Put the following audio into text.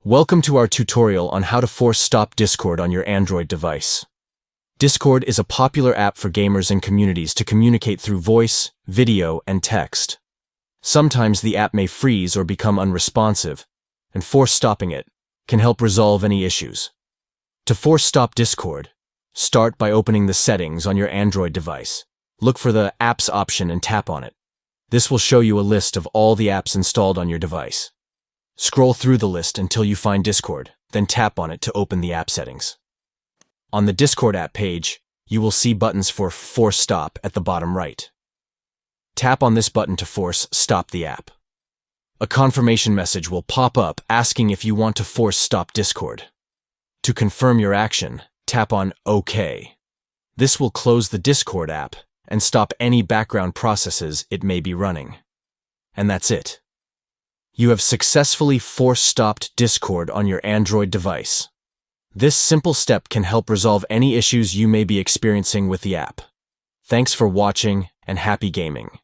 Welcome to our tutorial on how to force stop Discord on your Android device. Discord is a popular app for gamers and communities to communicate through voice, video, and text. Sometimes the app may freeze or become unresponsive, and force stopping it can help resolve any issues. To force stop Discord, start by opening the settings on your Android device. Look for the Apps option and tap on it. This will show you a list of all the apps installed on your device. Scroll through the list until you find Discord, then tap on it to open the app settings. On the Discord app page, you will see buttons for Force Stop at the bottom right. Tap on this button to force stop the app. A confirmation message will pop up asking if you want to force stop Discord. To confirm your action, tap on OK. This will close the Discord app and stop any background processes it may be running. And that's it. You have successfully force-stopped Discord on your Android device. This simple step can help resolve any issues you may be experiencing with the app. Thanks for watching and happy gaming.